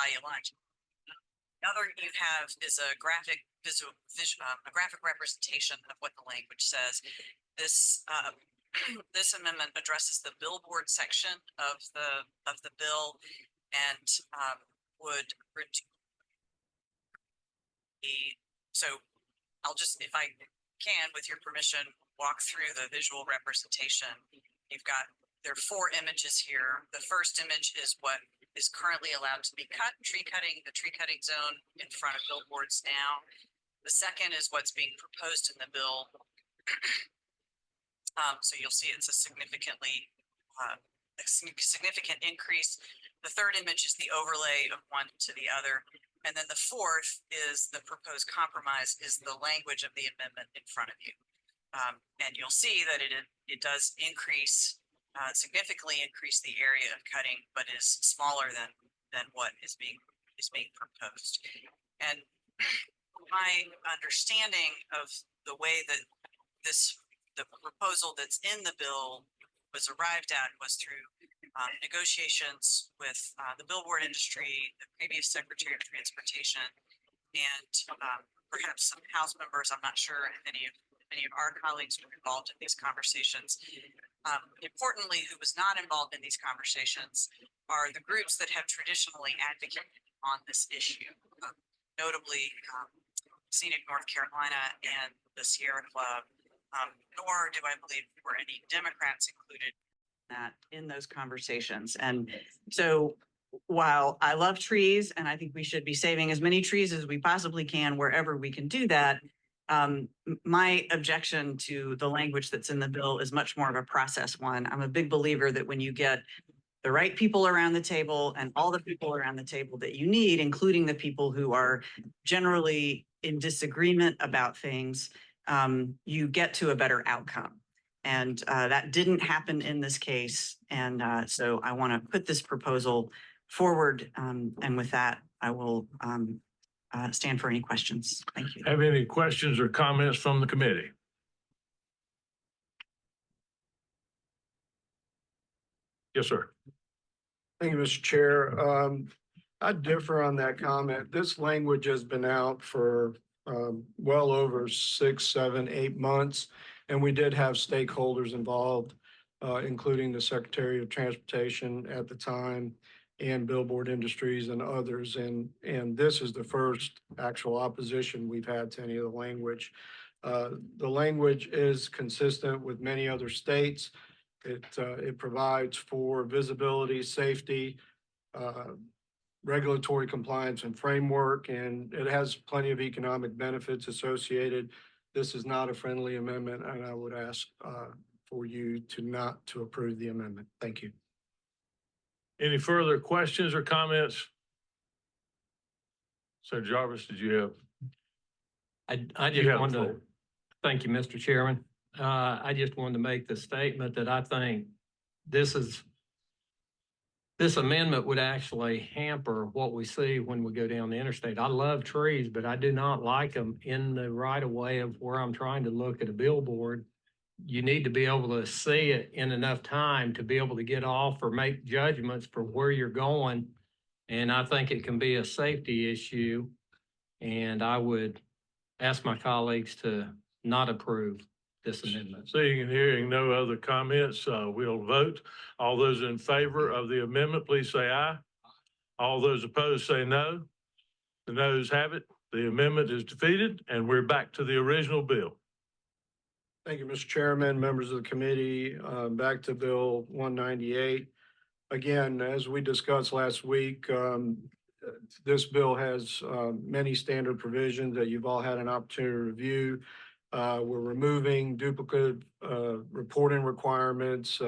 buy you lunch. Another you have is a graphic a graphic representation of what the language says. This this amendment addresses the billboard section of the bill and would reduce so I'll just, if I can, with your permission, walk through the visual representation. There are 4 images here. The first image is what is currently allowed to be cut, the tree cutting zone in front of billboards now. The second is what's being proposed in the bill. So you'll see it's a significant increase. The third image is the overlay of one to the other. And then the fourth is the proposed compromise is the language of the amendment in front of you. And you'll see that it does increase, significantly increase the area of cutting, but is smaller than what is being proposed. And my understanding of the way that the proposal that's in the bill was arrived at was through negotiations with the billboard industry, the previous Secretary of Transportation, and perhaps some House members. I'm not sure if any of our colleagues were involved in these conversations. Importantly, who was not involved in these conversations are the groups that have traditionally advocated on this issue, notably Scenic North Carolina and the Sierra Club. Nor do I believe there were any Democrats included in those conversations. And so while I love trees and I think we should be saving as many trees as we possibly can wherever we can do that, my objection to the language that's in the bill is much more of a process one. I'm a big believer that when you get the right people around the table and all the people around the table that you need, including the people who are generally in disagreement about things, you get to a better outcome. And that didn't happen in this case. And so I want to put this proposal forward. And with that, I will stand for any questions. Thank you. Have any questions or comments from the committee? Yes, sir. Thank you, Mr. Chair. I differ on that comment. This language has been out for well over 6, 7, 8 months. And we did have stakeholders involved, including the Secretary of Transportation at the time and billboard industries and others. And this is the first actual opposition we've had to any of the language. The language is consistent with many other states. It provides for visibility, safety, regulatory compliance and framework, and it has plenty of economic benefits associated. This is not a friendly amendment, and I would ask for you not to approve the amendment. Thank you. Any further questions or comments? Senator Jarvis, did you have? I just wanted to, thank you, Mr. Chairman. I just wanted to make the statement that I think this amendment would actually hamper what we see when we go down the interstate. I love trees, but I do not like them in the right of way of where I'm trying to look at a billboard. You need to be able to see it in enough time to be able to get off or make judgments for where you're going. And I think it can be a safety issue. And I would ask my colleagues to not approve this amendment. Seeing and hearing no other comments, we'll vote. All those in favor of the amendment, please say aye. All those opposed say no. The noes have it. The amendment is defeated, and we're back to the original bill. Thank you, Mr. Chairman, members of the committee. Back to Bill 198. Again, as we discussed last week, this bill has many standard provisions that you've all had an opportunity to review. We're removing duplicate reporting requirements,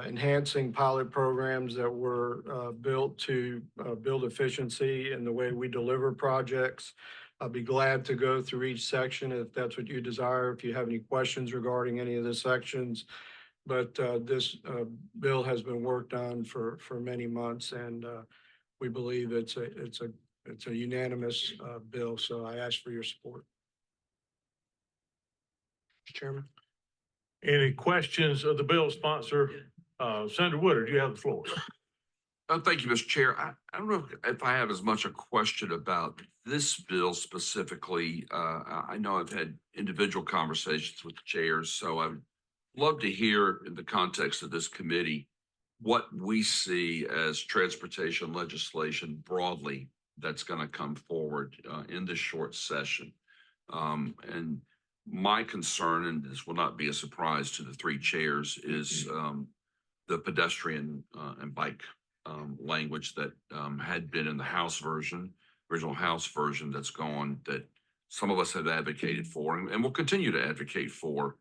enhancing pilot programs that were built to build efficiency in the way we deliver projects. I'll be glad to go through each section if that's what you desire, if you have any questions regarding any of the sections. But this bill has been worked on for many months, and we believe it's a unanimous bill. So I ask for your support. Mr. Chairman. Any questions of the bill sponsor? Senator Woodard, you have the floor. Thank you, Mr. Chair. I don't know if I have as much a question about this bill specifically. I know I've had individual conversations with the chairs, so I would love to hear in the context of this committee what we see as transportation legislation broadly that's going to come forward in this short session. And my concern, and this will not be a surprise to the three chairs, is the pedestrian and bike language that had been in the original House version that's gone, that some of us have advocated for and will continue to advocate for.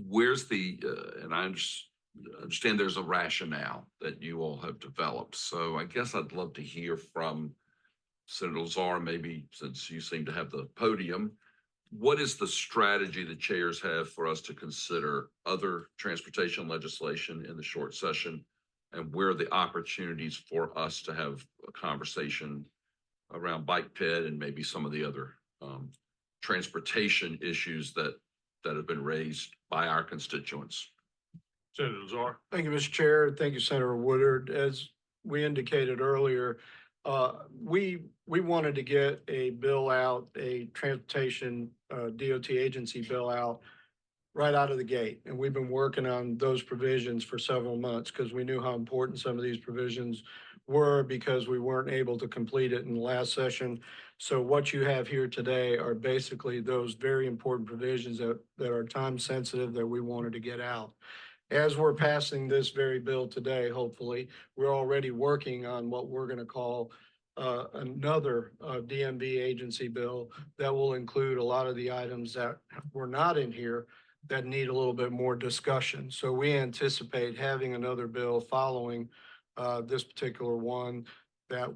Where's the, and I understand there's a rationale that you all have developed. So I guess I'd love to hear from Senator Lazar, maybe since you seem to have the podium. What is the strategy the chairs have for us to consider other transportation legislation in the short session? And where are the opportunities for us to have a conversation around bike ped and maybe some of the other transportation issues that have been raised by our constituents? Senator Lazar. Thank you, Mr. Chair. Thank you, Senator Woodard. As we indicated earlier, we wanted to get a bill out, a transportation DOT agency bill out right out of the gate. And we've been working on those provisions for several months because we knew how important some of these provisions were, because we weren't able to complete it in the last session. So what you have here today are basically those very important provisions that are time sensitive that we wanted to get out. As we're passing this very bill today, hopefully, we're already working on what we're going to call another DMV agency bill that will include a lot of the items that were not in here that need a little bit more discussion. So we anticipate having another bill following this particular one that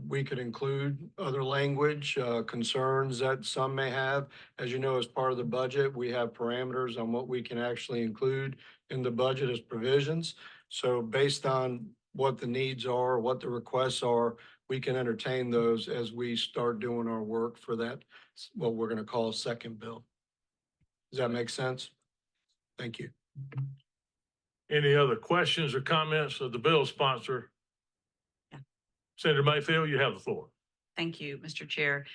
we could include other language, concerns that some may have. As you know, as part of the budget, we have parameters on what we can actually include in the budget as provisions. So based on what the needs are, what the requests are, we can entertain those as we start doing our work for that, what we're going to call a second bill. Does that make sense? Thank you. Any other questions or comments of the bill sponsor? Yeah. Senator Mayfield, you have the floor. Thank you, Mr. Chair.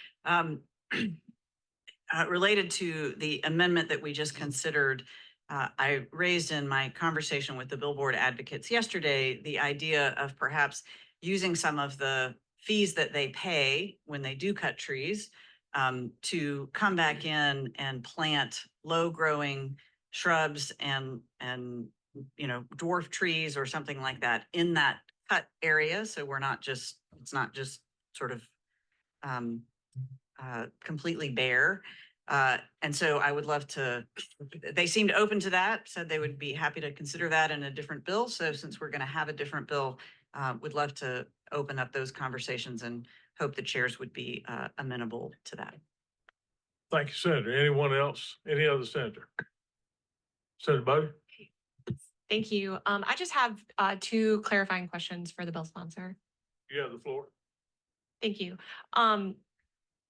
Related to the amendment that we just considered, I raised in my conversation with the billboard advocates yesterday the idea of perhaps using some of the fees that they pay when they do cut trees to come back in and plant low-growing shrubs and dwarf trees or something like that in that cut area. So it's not just sort of completely bare. And so I would love to, they seemed open to that, said they would be happy to consider that in a different bill. So since we're going to have a different bill, would love to open up those conversations and hope the chairs would be amenable to that. Thank you, Senator. Anyone else? Any other senator? Senator Bodie? Thank you. I just have two clarifying questions for the bill sponsor. You have the floor. Thank you.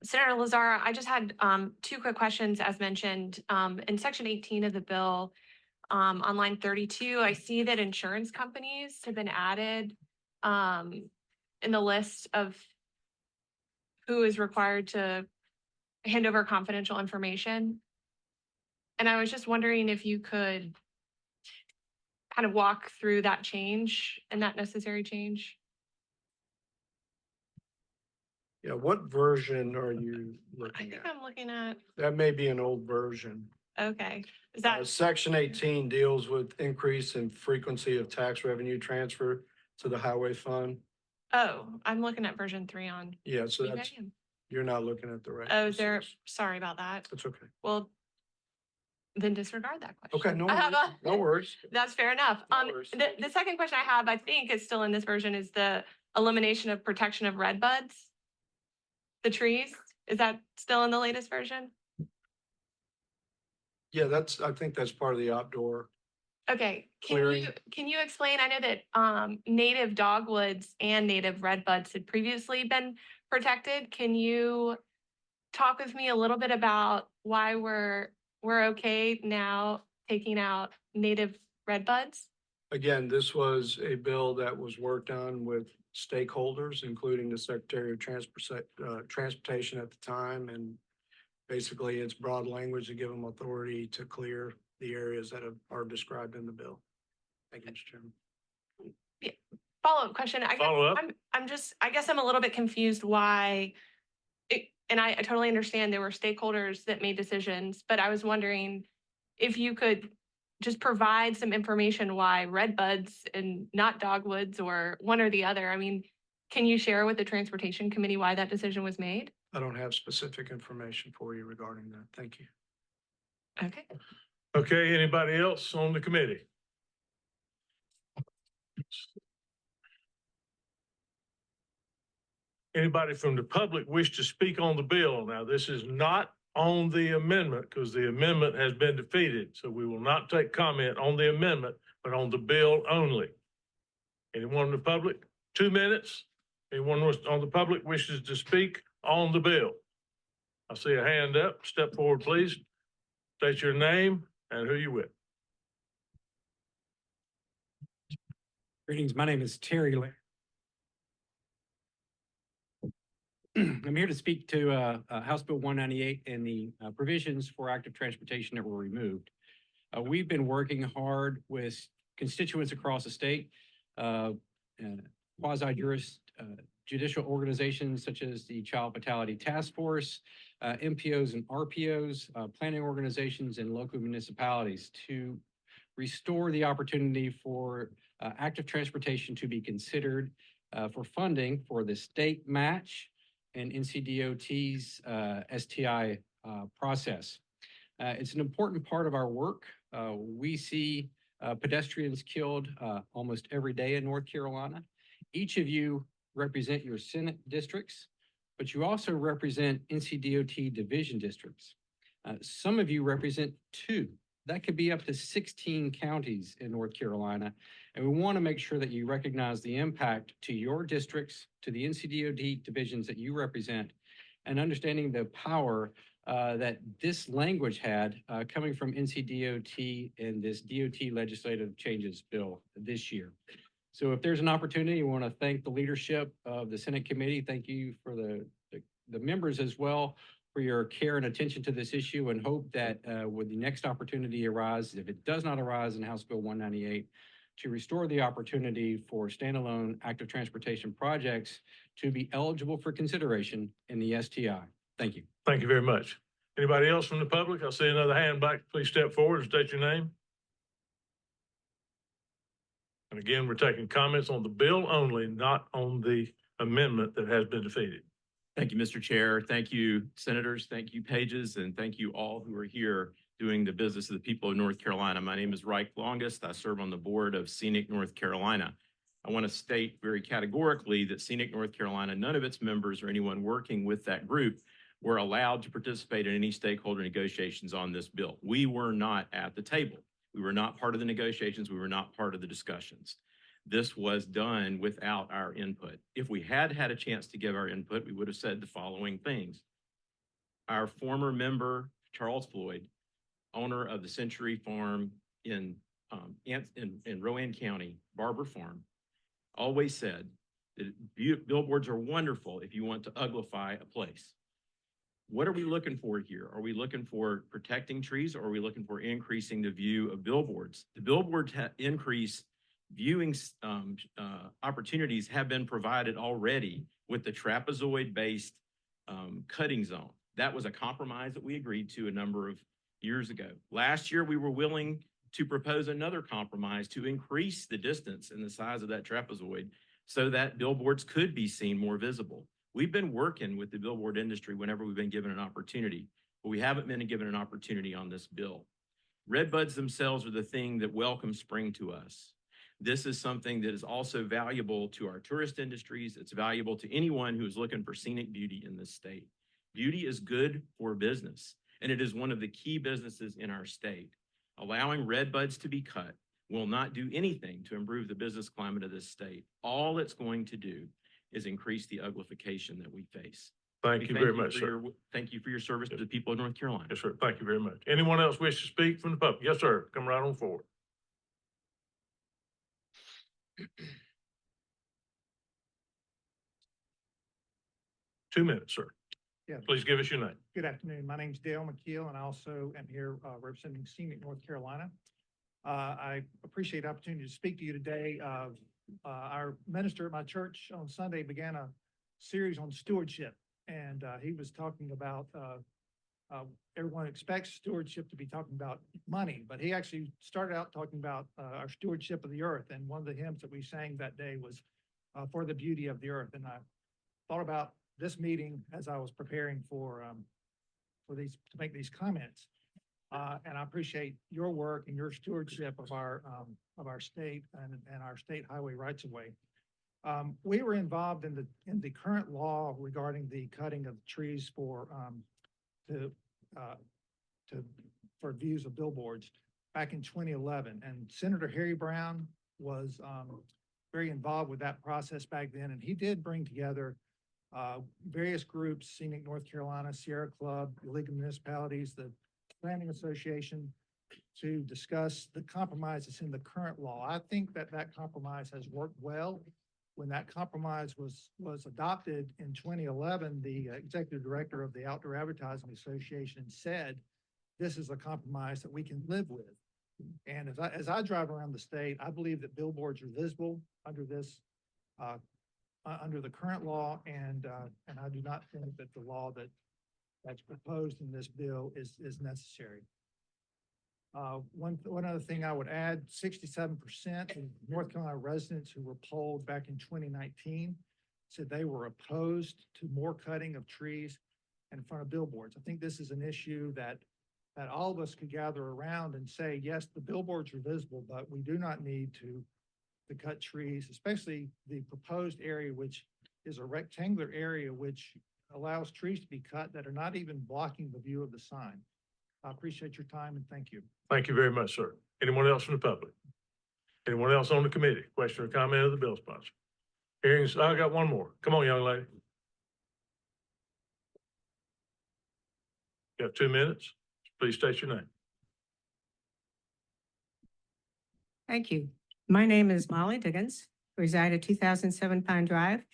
Senator Lazar, I just had two quick questions. As mentioned, in section 18 of the bill, on line 32, I see that insurance companies have been added in the list of who is required to hand over confidential information. And I was just wondering if you could kind of walk through that change and that necessary change. Yeah, what version are you I looking think at? I'm looking at, That may be an old version. okay. Is that, Section 18 deals with increase in frequency of tax revenue transfer to the highway fund. oh, I'm looking at version 3 on. Yeah, so Okay. that's, you're not looking at the right. Oh, sorry about that. That's okay. Well, then disregard that question. Okay, no I have worries. No worries. That's fair enough. No worries. The second question I have, I think is still in this version, is the elimination of protection of red buds. The trees, is that still in the latest version? Yeah, I think that's part of the outdoor. Okay, Clearing. can you explain? I know that native dogwoods and native redbuds had previously been protected. Can you talk with me a little bit about why we're okay now taking out native redbuds? Again, this was a bill that was worked on with stakeholders, including the Secretary of Transportation at the time. And basically, it's broad language to give them authority to clear the areas that are described in the bill. Thank you, Mr. Chairman. Follow-up question. I guess Follow-up. I guess I'm a little bit confused why and I totally understand there were stakeholders that made decisions, but I was wondering if you could just provide some information why red buds and not dogwoods or one or the other. I mean, can you share with the Transportation Committee why that decision was made? I don't have specific information for you regarding that. Thank you. Okay. Okay, anybody else on the committee? Anybody from the public wish to speak on the bill? Now, this is not on the amendment because the amendment has been defeated. So we will not take comment on the amendment, but on the bill only. Anyone in the public? 2 minutes. Anyone on the public wishes to speak on the bill? I see a hand up. Step forward, please. State your name and who you with. Greetings, my name is Terry. I'm here to speak to House Bill 198 and the provisions for active transportation that were removed. We've been working hard with constituents across the state, judicial organizations such as the Child Fatality Task Force, MPOs and RPOs, planning organizations, and local municipalities to restore the opportunity for active transportation to be considered for funding for the state match and NCDOT's STI process. It's an important part of our work. We see pedestrians killed almost every day in North Carolina. Each of you represent your Senate districts, but you also represent NCDOT division districts. Some of you represent 2. That could be up to 16 counties in North Carolina. And we want to make sure that you recognize the impact to your districts, to the NCDOT divisions that you represent, and understanding the power that this language had coming from NCDOT and this DOT legislative changes bill this year. So if there's an opportunity, we want to thank the leadership of the Senate committee. Thank you for the members as well for your care and attention to this issue, and hope that when the next opportunity arises, if it does not arise in House Bill 198, to restore the opportunity for standalone active transportation projects to be eligible for consideration in the STI. Thank you. Thank you very much. Anybody else from the public? I see another hand back. Please step forward and state your name. And again, we're taking comments on the bill only, not on the amendment that has been defeated. Thank you, Mr. Chair. Thank you, senators. Thank you, pages, and thank you all who are here doing the business of the people of North Carolina. My name is Reich Longest. I serve on the board of Scenic North Carolina. I want to state very categorically that Scenic North Carolina, none of its members or anyone working with that group were allowed to participate in any stakeholder negotiations on this bill. We were not at the table. We were not part of the negotiations. We were not part of the discussions. This was done without our input. If we had had a chance to give our input, we would have said the following things. Our former member, Charles Floyd, owner of the Century Farm in Rowan County, Barber Farm, always said that billboards are wonderful if you want to uglify a place. What are we looking for here? Are we looking for protecting trees, or are we looking for increasing the view of billboards? The billboard increase viewing opportunities have been provided already with the trapezoid-based cutting zone. That was a compromise that we agreed to a number of years ago. Last year, we were willing to propose another compromise to increase the distance and the size of that trapezoid so that billboards could be seen more visible. We've been working with the billboard industry whenever we've been given an opportunity, but we haven't been given an opportunity on this bill. Redbuds themselves are the thing that welcomes spring to us. This is something that is also valuable to our tourist industries. It's valuable to anyone who is looking for scenic beauty in this state. Beauty is good for business, and it is one of the key businesses in our state. Allowing redbuds to be cut will not do anything to improve the business climate of this state. All it's going to do is increase the uglification that we face. Thank you very much, sir. Thank you for your service to the people of North Carolina. Yes, sir. Thank you very much. Anyone else wish to speak from the public? Yes, sir. Come right on forward. 2 minutes, sir. Yeah. Please give us your name. Good afternoon. My name's Dale McKeel, and I also am here representing Scenic North Carolina. I appreciate the opportunity to speak to you today. Our minister at my church on Sunday began a series on stewardship, and he was talking about everyone expects stewardship to be talking about money, but he actually started out talking about our stewardship of the earth. And one of the hymns that we sang that day was For the Beauty of the Earth. And I thought about this meeting as I was preparing for these, to make these comments. And I appreciate your work and your stewardship of our state and our state highway rights of way. We were involved in the current law regarding the cutting of trees for views of billboards back in 2011. And Senator Harry Brown was very involved with that process back then. And he did bring together various groups, Scenic North Carolina, Sierra Club, the League of Municipalities, the Planning Association, to discuss the compromises in the current law. I think that compromise has worked well. When that compromise was adopted in 2011, the executive director of the Outdoor Advertising Association said, this is a compromise that we can live with. And as I drive around the state, I believe that billboards are visible under this, under the current law, and I do not think that the law that's proposed in this bill is necessary. One other thing I would add, 67% of North Carolina residents who were polled back in 2019 said they were opposed to more cutting of trees in front of billboards. I think this is an issue that all of us could gather around and say, yes, the billboards are visible, but we do not need to cut trees, especially the proposed area, which is a rectangular area which allows trees to be cut that are not even blocking the view of the sign. I appreciate your time and thank you. Thank you very much, sir. Anyone else from the public? Anyone else on the committee? Question or comment of the bill sponsor? Hearings, I got one more. Come on, young lady. You have 2 minutes. Please state your name. Thank you. My name is Molly Diggins, reside at 2007 Pine Drive.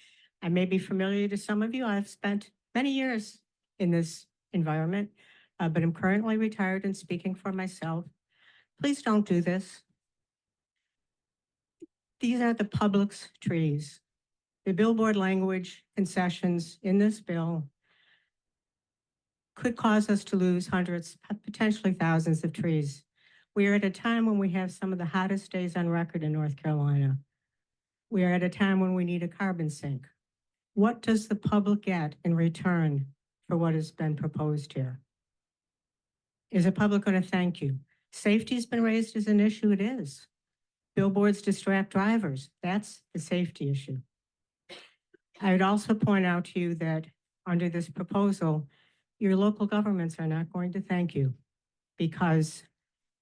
I may be familiar to some of you. I've spent many years in this environment, but I'm currently retired and speaking for myself. Please don't do this. These are the public's trees. The billboard language concessions in this bill could cause us to lose hundreds, potentially thousands of trees. We are at a time when we have some of the hottest days on record in North Carolina. We are at a time when we need a carbon sink. What does the public get in return for what has been proposed here? Is the public going to thank you? Safety has been raised as an issue. It is. Billboards distract drivers. That's the safety issue. I would also point out to you that under this proposal, your local governments are not going to thank you because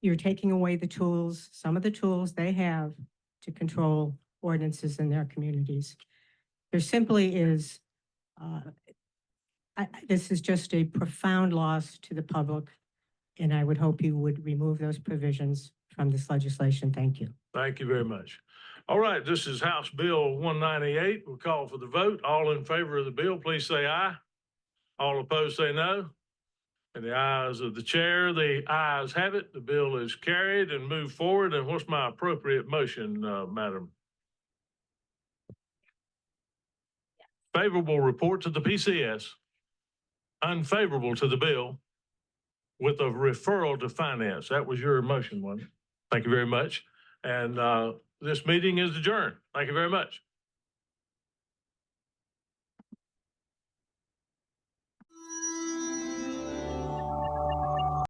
you're taking away the tools, some of the tools they have to control ordinances in their communities. There simply is, this is just a profound loss to the public, and I would hope you would remove those provisions from this legislation. Thank you. Thank you very much. All right, this is House Bill 198. We'll call for the vote. All in favor of the bill, please say aye. All opposed, say no. In the eyes of the chair, the ayes have it. The bill is carried and moved forward. And what's my appropriate motion, Madam? Favorable report to the PCS, unfavorable to the bill, with a referral to finance. That was your motion, wasn't it? Thank you very much. And this meeting is adjourned. Thank you very much.